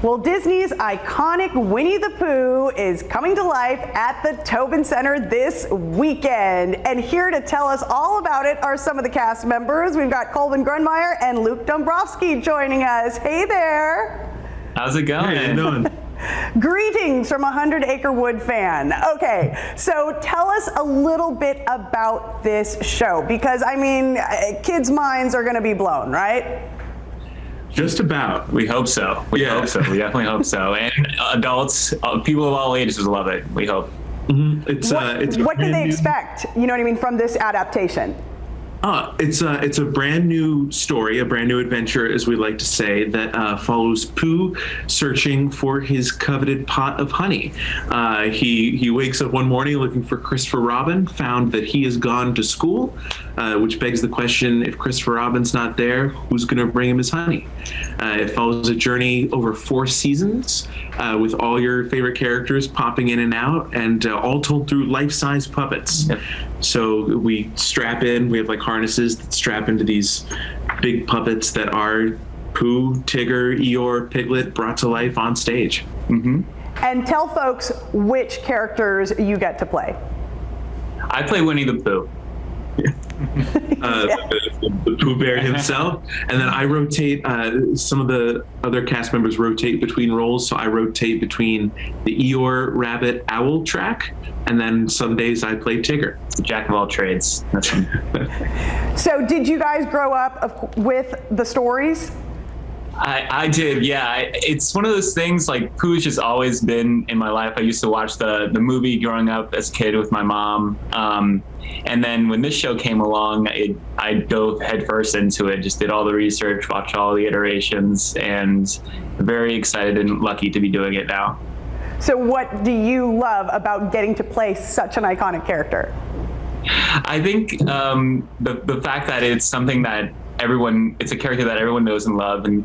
G: Well, Disney's iconic Winnie the Pooh is coming to life at the Tobin Center this weekend. And here to tell us all about it are some of the cast members. We've got Colvin Grunmeyer and Luke Dombrowski joining us. Hey there.
L: How's it going? How you doing?
G: Greetings from a 100-acre wood fan. Okay, so tell us a little bit about this show because, kids' minds are going to be blown, right?
L: Just about. We hope so. We hope so. We definitely hope so. And adults, people of all ages will love it. We hope.
G: What can they expect? From this adaptation?
A: It's a brand new story, a brand new adventure, as we like to say, that follows Pooh searching for his coveted pot of honey. He wakes up one morning looking for Christopher Robin, found that he has gone to school, which begs the question, if Christopher Robin's not there, who's going to bring him his honey? It follows a journey over 4 seasons with all your favorite characters popping in and out, and all told through life-size puppets. Yep. So we strap in, we have like harnesses that strap into these big puppets that are Pooh, Tigger, Eeyore, Piglet brought to life on stage.
G: Mm-hmm. And tell folks which characters you get to play.
L: I play Winnie the Pooh.
A: The Pooh Bear himself, and then I rotate. Some of the other cast members rotate between roles, so I rotate between the Eeyore, Rabbit, Owl track, and then some days I play Tigger.
L: Jack of all trades. That's fun.
G: So, did you guys grow up with the stories?
L: I did, yeah. It's one of those things, like, Pooh's just always been in my life. I used to watch the movie growing up as a kid with my mom. And then when this show came along, I dove headfirst into it, just did all the research, watched all the iterations, and very excited and lucky to be doing it now.
G: So what do you love about getting to play such an iconic character?
L: I think the fact that it's something that it's a character that everyone knows and loves, and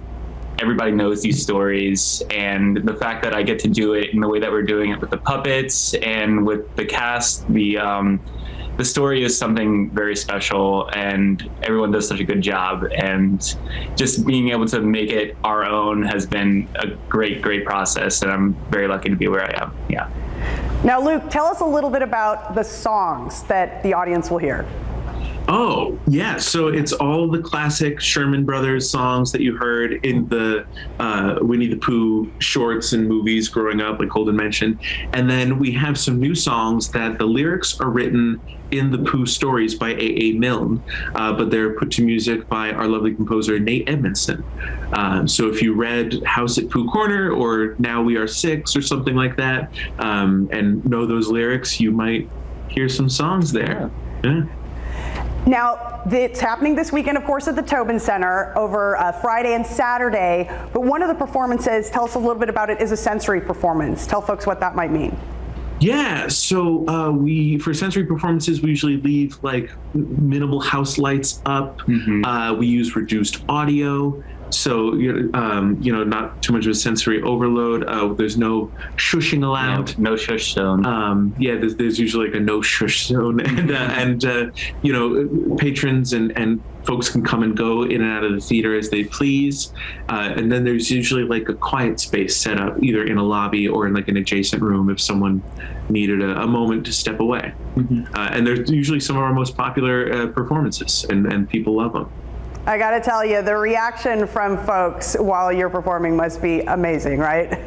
L: everybody knows these stories, and the fact that I get to do it in the way that we're doing it with the puppets and with the cast, the story is something very special, and everyone does such a good job, and just being able to make it our own has been a great process, and I'm very lucky to be where I am. Yeah.
G: Now, Luke, tell us a little bit about the songs that the audience will hear.
A: Oh, yeah. So it's all the classic Sherman Brothers songs that you heard in the Winnie the Pooh shorts and movies growing up, like Holden mentioned. And then we have some new songs that the lyrics are written in the Pooh stories by A.A. Milne, but they're put to music by our lovely composer, Nate Edmondson. So if you read House at Pooh Corner or Now We Are Six or something like that, and know those lyrics, you might hear some songs there. Yeah.
G: Now, it's happening this weekend, of course, at the Tobin Center over Friday and Saturday. But one of the performances, tell us a little bit about it, is a sensory performance. Tell folks what that might mean.
A: Yeah, so for sensory performances, we usually leave like minimal house lights up. Mm-hmm. We use reduced audio. So, not too much of a sensory overload. There's no shushing allowed.
L: Yeah, no shush zone.
A: There's usually like a no shush zone. And patrons and folks can come and go in and out of the theater as they please. And then there's usually like a quiet space set up either in a lobby or in like an adjacent room if someone needed a moment to step away. Mm-hmm. And they're usually some of our most popular performances, and people love them.
G: I got to tell you, the reaction from folks while you're performing must be amazing, right?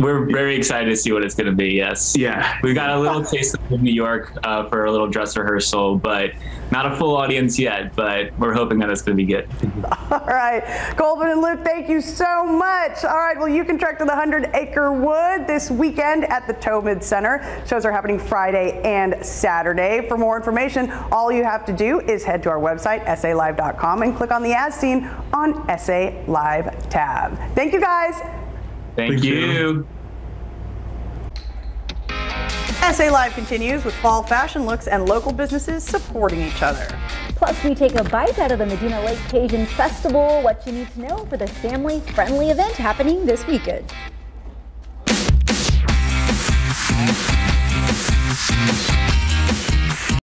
L: We're very excited to see what it's going to be, yes.
A: Yeah.
L: We got a little taste of New York for a little dress rehearsal, but not a full audience yet, but we're hoping that it's going to be good.
G: All right. Colvin and Luke, thank you so much. All right, well, you can trek to the 100-acre wood this weekend at the Tobin Center. Shows are happening Friday and Saturday. For more information, all you have to do is head to our website, salive.com, and click on the As Seen on SA Live tab. Thank you, guys.
L: Thank you.
G: SA Live continues with fall fashion looks and local businesses supporting each other.
F: Plus, we take a bite out of the Medina Lake Cajun Festival. What you need to know for the family-friendly event happening this weekend.